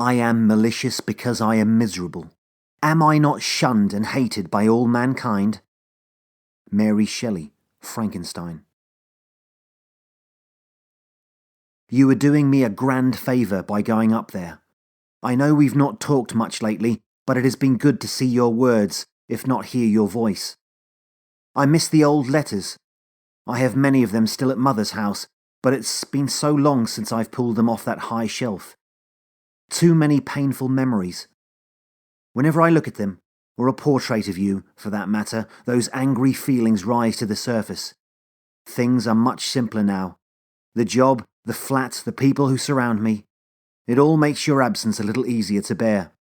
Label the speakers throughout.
Speaker 1: I am malicious because I am miserable. Am I not shunned and hated by all mankind? Mary Shelley, Frankenstein. You are doing me a grand favour by going up there. I know we've not talked much lately, but it has been good to see your words, if not hear your voice. I miss the old letters. I have many of them still at Mother's house, but it's been so long since I've pulled them off that high shelf. Too many painful memories. Whenever I look at them, or a portrait of you, for that matter, those angry feelings rise to the surface. Things are much simpler now. The job, the flat, the people who surround me. It all makes your absence a little easier to bear.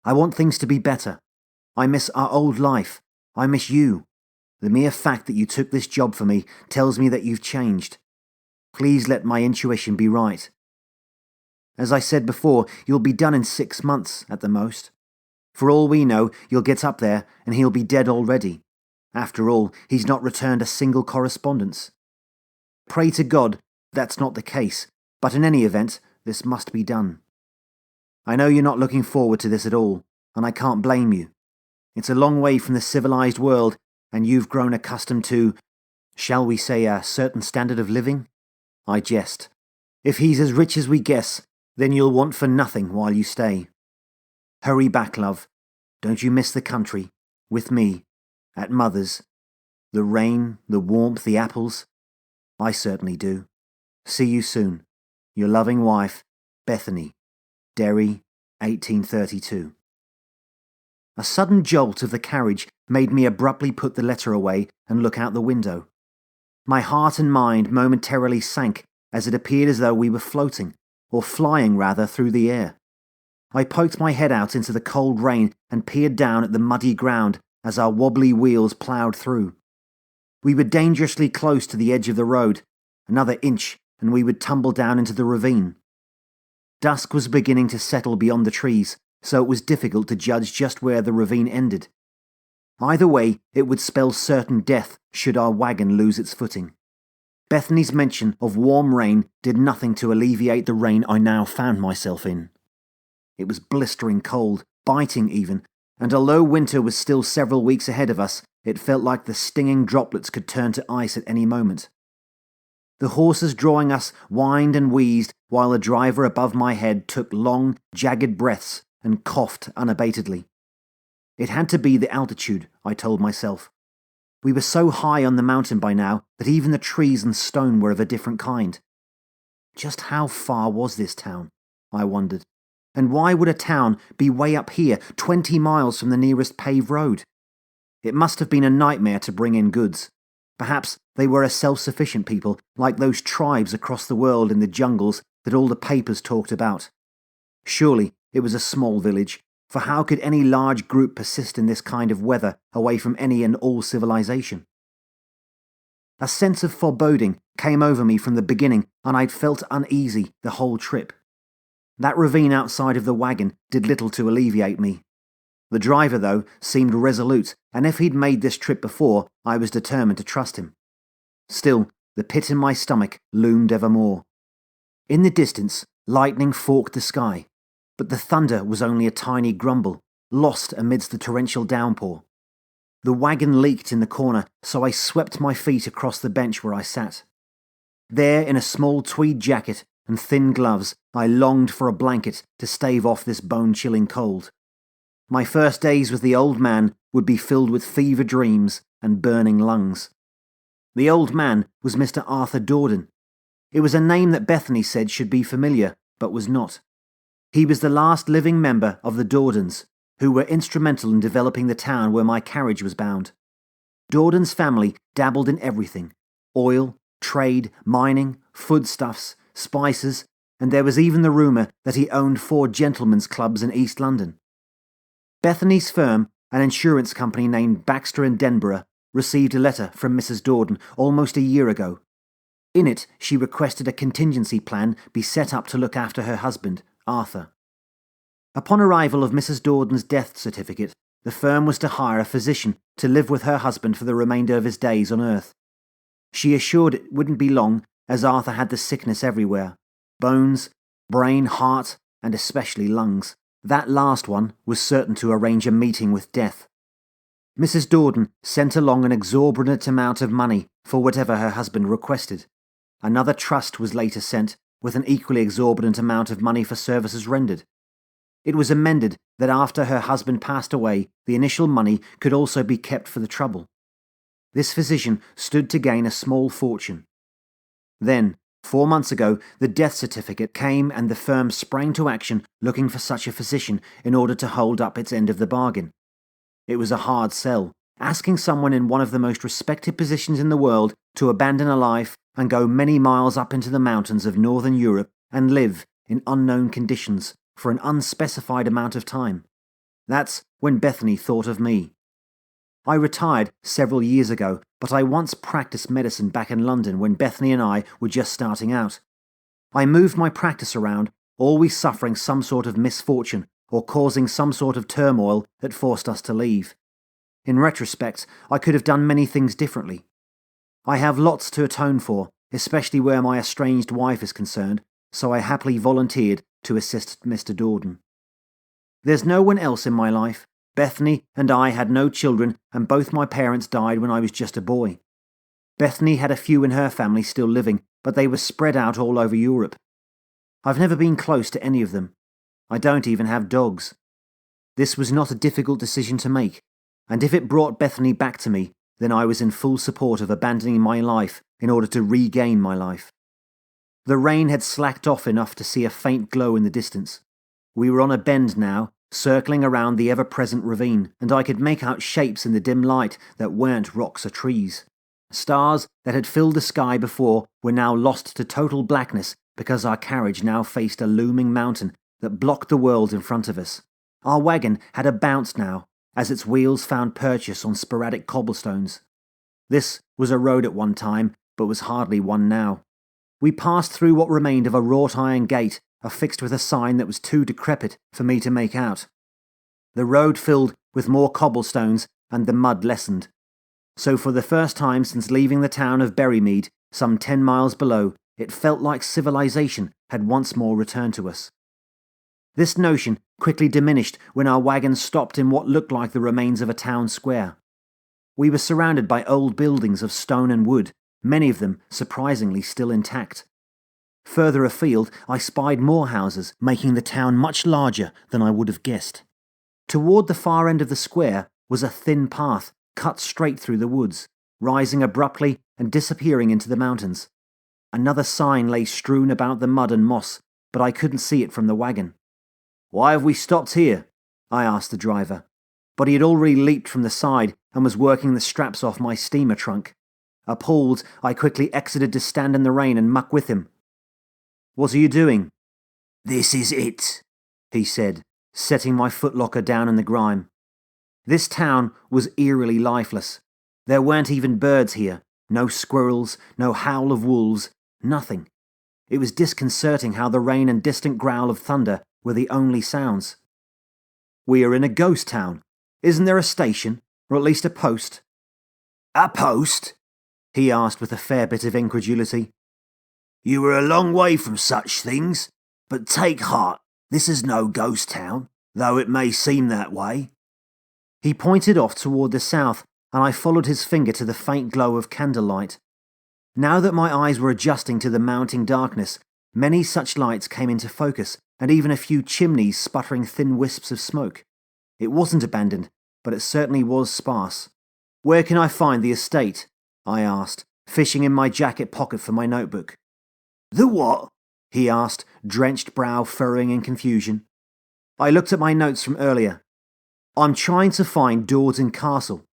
Speaker 1: I want things to be better. I miss our old life. I miss you. The mere fact that you took this job for me tells me that you've changed. Please let my intuition be right. As I said before, you'll be done in 6 months at the most. For all we know, you'll get up there and he'll be dead already. After all, he's not returned a single correspondence. Pray to God that's not the case, but in any event, this must be done. I know you're not looking forward to this at all, and I can't blame you. It's a long way from the civilized world, and you've grown accustomed to, shall we say, a certain standard of living? I jest. If he's as rich as we guess, then you'll want for nothing while you stay. Hurry back, love. Don't you miss the country, with me, at Mother's. The rain, the warmth, the apples. I certainly do. See you soon. Your loving wife, Bethany. Derry, 1832. A sudden jolt of the carriage made me abruptly put the letter away and look out the window. My heart and mind momentarily sank as it appeared as though we were floating, or flying rather, through the air. I poked my head out into the cold rain and peered down at the muddy ground as our wobbly wheels ploughed through. We were dangerously close to the edge of the road. Another inch and we would tumble down into the ravine. Dusk was beginning to settle beyond the trees, so it was difficult to judge just where the ravine ended. Either way, it would spell certain death should our wagon lose its footing. Bethany's mention of warm rain did nothing to alleviate the rain I now found myself in. It was blistering cold, biting even, and although winter was still several weeks ahead of us, it felt like the stinging droplets could turn to ice at any moment. The horses drawing us whined and wheezed while the driver above my head took long, jagged breaths and coughed unabatedly. It had to be the altitude, I told myself. We were so high on the mountain by now that even the trees and stone were of a different kind. Just how far was this town? I wondered. And why would a town be way up here, 20 miles from the nearest paved road? It must have been a nightmare to bring in goods. Perhaps they were a self-sufficient people, like those tribes across the world in the jungles that all the papers talked about. Surely it was a small village, for how could any large group persist in this kind of weather away from any and all civilization? A sense of foreboding came over me from the beginning, and I'd felt uneasy the whole trip. That ravine outside of the wagon did little to alleviate me. The driver, though, seemed resolute, and if he'd made this trip before, I was determined to trust him. Still, the pit in my stomach loomed ever more. In the distance, lightning forked the sky, but the thunder was only a tiny grumble, lost amidst the torrential downpour. The wagon leaked in the corner, so I swept my feet across the bench where I sat. There, in a small tweed jacket and thin gloves, I longed for a blanket to stave off this bone-chilling cold. My first days with the old man would be filled with fever dreams and burning lungs. The old man was Mr. Arthur Dorden. It was a name that Bethany said should be familiar, but was not. He was the last living member of the Dordens, who were instrumental in developing the town where my carriage was bound. Dorden's family dabbled in everything: oil, trade, mining, foodstuffs, spices, and there was even the rumour that he owned 4 gentlemen's clubs in East London. Bethany's firm, an insurance company named Baxter and Denborough, received a letter from Mrs. Dorden almost a year ago. In it, she requested a contingency plan be set up to look after her husband, Arthur. Upon arrival of Mrs. Dorden's death certificate, the firm was to hire a physician to live with her husband for the remainder of his days on earth. She assured it wouldn't be long, as Arthur had the sickness everywhere: bones, brain, heart, and especially lungs. That last one was certain to arrange a meeting with death. Mrs. Dorden sent along an exorbitant amount of money for whatever her husband requested. Another trust was later sent, with an equally exorbitant amount of money for services rendered. It was amended that after her husband passed away, the initial money could also be kept for the trouble. This physician stood to gain a small fortune. Then, 4 months ago, the death certificate came and the firm sprang to action looking for such a physician in order to hold up its end of the bargain. It was a hard sell, asking someone in one of the most respected positions in the world to abandon a life and go many miles up into the mountains of northern Europe and live in unknown conditions for an unspecified amount of time. That's when Bethany thought of me. I retired several years ago, but I once practiced medicine back in London when Bethany and I were just starting out. I moved my practice around, always suffering some sort of misfortune or causing some sort of turmoil that forced us to leave. In retrospect, I could have done many things differently. I have lots to atone for, especially where my estranged wife is concerned, so I happily volunteered to assist Mr. Dorden. There's no one else in my life. Bethany and I had no children, and both my parents died when I was just a boy. Bethany had a few in her family still living, but they were spread out all over Europe. I've never been close to any of them. I don't even have dogs. This was not a difficult decision to make, and if it brought Bethany back to me, then I was in full support of abandoning my life in order to regain my life. The rain had slacked off enough to see a faint glow in the distance. We were on a bend now, circling around the ever-present ravine, and I could make out shapes in the dim light that weren't rocks or trees. Stars that had filled the sky before were now lost to total blackness because our carriage now faced a looming mountain that blocked the world in front of us. Our wagon had a bounce now, as its wheels found purchase on sporadic cobblestones. This was a road at one time, but was hardly one now. We passed through what remained of a wrought iron gate, affixed with a sign that was too decrepit for me to make out. The road filled with more cobblestones and the mud lessened. So for the first time since leaving the town of Berrymead, some 10 miles below, it felt like civilization had once more returned to us. This notion quickly diminished when our wagon stopped in what looked like the remains of a town square. We were surrounded by old buildings of stone and wood, many of them surprisingly still intact. Further afield, I spied more houses, making the town much larger than I would have guessed. Toward the far end of the square was a thin path cut straight through the woods, rising abruptly and disappearing into the mountains. Another sign lay strewn about the mud and moss, but I couldn't see it from the wagon. "Why have we stopped here?" I asked the driver, but he had already leaped from the side and was working the straps off my steamer trunk. Appalled, I quickly exited to stand in the rain and muck with him. "What are you doing?" "This is it," he said, setting my footlocker down in the grime. This town was eerily lifeless. There weren't even birds here, no squirrels, no howl of wolves, nothing. It was disconcerting how the rain and distant growl of thunder were the only sounds. "We are in a ghost town. Isn't there a station, or at least a post?" "A post?" he asked with a fair bit of incredulity. "You were a long way from such things, but take heart, this is no ghost town, though it may seem that way." He pointed off toward the south, and I followed his finger to the faint glow of candlelight. Now that my eyes were adjusting to the mounting darkness, many such lights came into focus, and even a few chimneys sputtering thin wisps of smoke. It wasn't abandoned, but it certainly was sparse. "Where can I find the estate?" I asked, fishing in my jacket pocket for my notebook. "The what?" he asked, drenched brow furrowing in confusion. I looked at my notes from earlier. "I'm trying to find Dorden Castle."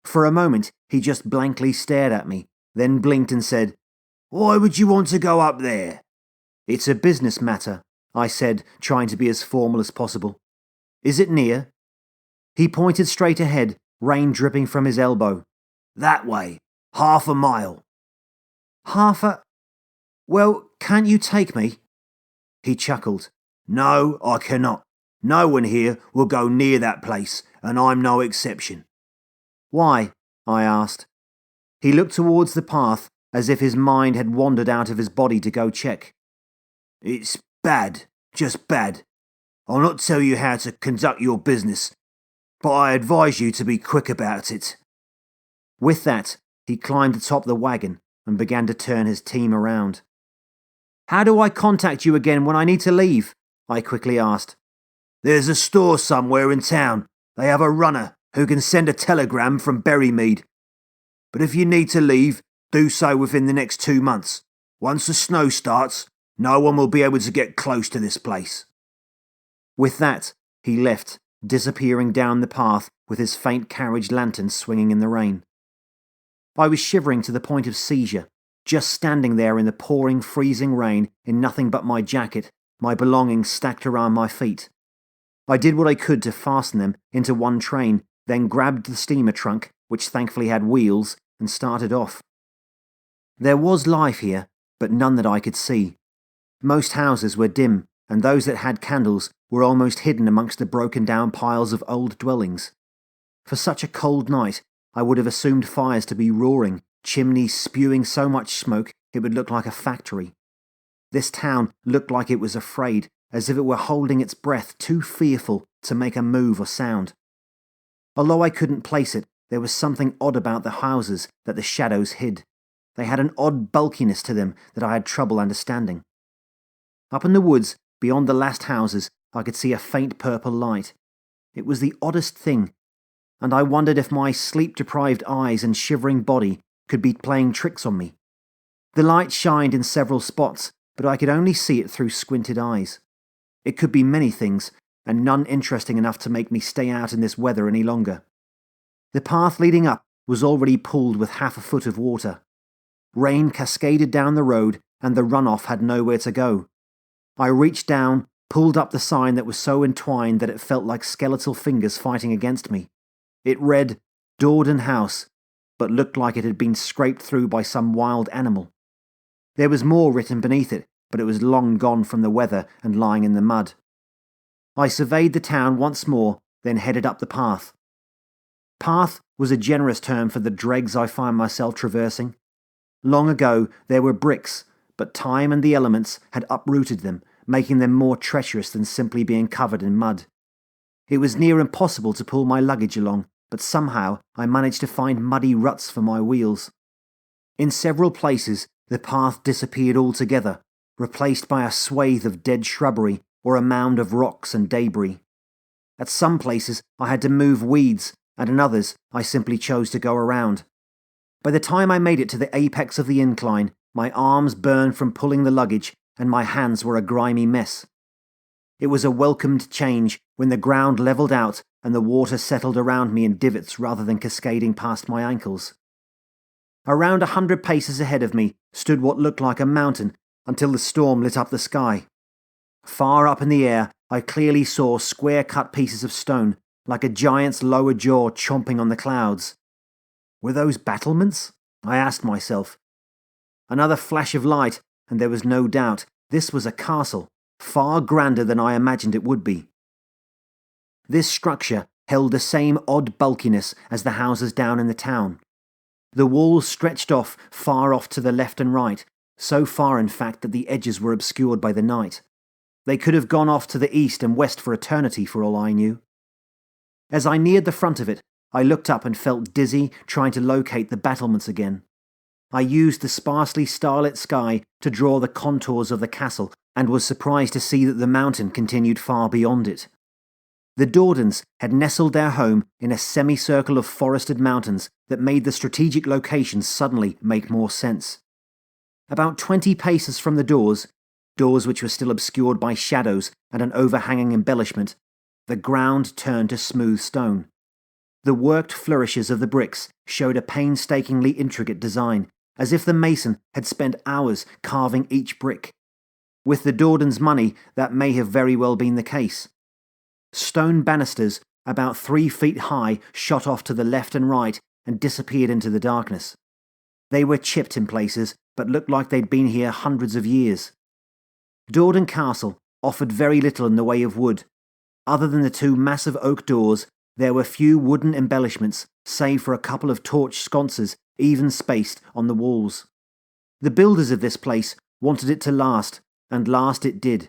Speaker 1: For a moment, he just blankly stared at me, then blinked and said, "Why would you want to go up there?" "It's a business matter," I said, trying to be as formal as possible. "Is it near?" He pointed straight ahead, rain dripping from his elbow. "That way, 1/2 mile." "Half a... Well, can't you take me?" He chuckled. "No, I cannot. No one here will go near that place, and I'm no exception." "Why?" I asked. He looked towards the path as if his mind had wandered out of his body to go check. "It's bad," Just bad. I'll not tell you how to conduct your business, but I advise you to be quick about it." With that, he climbed atop the wagon and began to turn his team around. "How do I contact you again when I need to leave?" I quickly asked. "There's a store somewhere in town. They have a runner who can send a telegram from Berrymead. But if you need to leave, do so within the next 2 months. Once the snow starts, no one will be able to get close to this place." With that, he left, disappearing down the path with his faint carriage lantern swinging in the rain. I was shivering to the point of seizure, just standing there in the pouring, freezing rain in nothing but my jacket, my belongings stacked around my feet. I did what I could to fasten them into one train, then grabbed the steamer trunk, which thankfully had wheels, and started off. There was life here, but none that I could see. Most houses were dim, and those that had candles were almost hidden amongst the broken-down piles of old dwellings. For such a cold night, I would have assumed fires to be roaring, chimneys spewing so much smoke it would look like a factory. This town looked like it was afraid, as if it were holding its breath, too fearful to make a move or sound. Although I couldn't place it, there was something odd about the houses that the shadows hid. They had an odd bulkiness to them that I had trouble understanding. Up in the woods, beyond the last houses, I could see a faint purple light. It was the oddest thing, and I wondered if my sleep-deprived eyes and shivering body could be playing tricks on me. The light shined in several spots, but I could only see it through squinted eyes. It could be many things, and none interesting enough to make me stay out in this weather any longer. The path leading up was already pooled with half a foot of water. Rain cascaded down the road, and the runoff had nowhere to go. I reached down, pulled up the sign that was so entwined that it felt like skeletal fingers fighting against me. It read, "Dorden House," but looked like it had been scraped through by some wild animal. There was more written beneath it, but it was long gone from the weather and lying in the mud. I surveyed the town once more, then headed up the path. Path was a generous term for the dregs I find myself traversing. Long ago there were bricks, but time and the elements had uprooted them, making them more treacherous than simply being covered in mud. It was near impossible to pull my luggage along, but somehow I managed to find muddy ruts for my wheels. In several places the path disappeared altogether, replaced by a swathe of dead shrubbery or a mound of rocks and debris. At some places I had to move weeds, and in others I simply chose to go around. By the time I made it to the apex of the incline, my arms burned from pulling the luggage, and my hands were a grimy mess. It was a welcomed change when the ground levelled out and the water settled around me in divots rather than cascading past my ankles. Around 100 paces ahead of me stood what looked like a mountain until the storm lit up the sky. Far up in the air, I clearly saw square-cut pieces of stone, like a giant's lower jaw chomping on the clouds. Were those battlements? I asked myself. Another flash of light, and there was no doubt this was a castle, far grander than I imagined it would be. This structure held the same odd bulkiness as the houses down in the town. The walls stretched far off to the left and right, so far in fact that the edges were obscured by the night. They could have gone off to the east and west for eternity for all I knew. As I neared the front of it, I looked up and felt dizzy trying to locate the battlements again. I used the sparsely starlit sky to draw the contours of the castle and was surprised to see that the mountain continued far beyond it. The Dordens had nestled their home in a semicircle of forested mountains that made the strategic location suddenly make more sense. About 20 paces from the doors which were still obscured by shadows and an overhanging embellishment, the ground turned to smooth stone. The worked flourishes of the bricks showed a painstakingly intricate design, as if the mason had spent hours carving each brick. With the Dordens' money, that may have very well been the case. Stone banisters, about 3 feet high, shot off to the left and right and disappeared into the darkness. They were chipped in places, but looked like they'd been here hundreds of years. Dorden Castle offered very little in the way of wood. Other than the 2 massive oak doors, there were few wooden embellishments, save for a couple of torch sconces even spaced on the walls. The builders of this place wanted it to last, and last it did.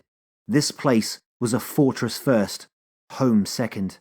Speaker 1: This place was a fortress first, home second.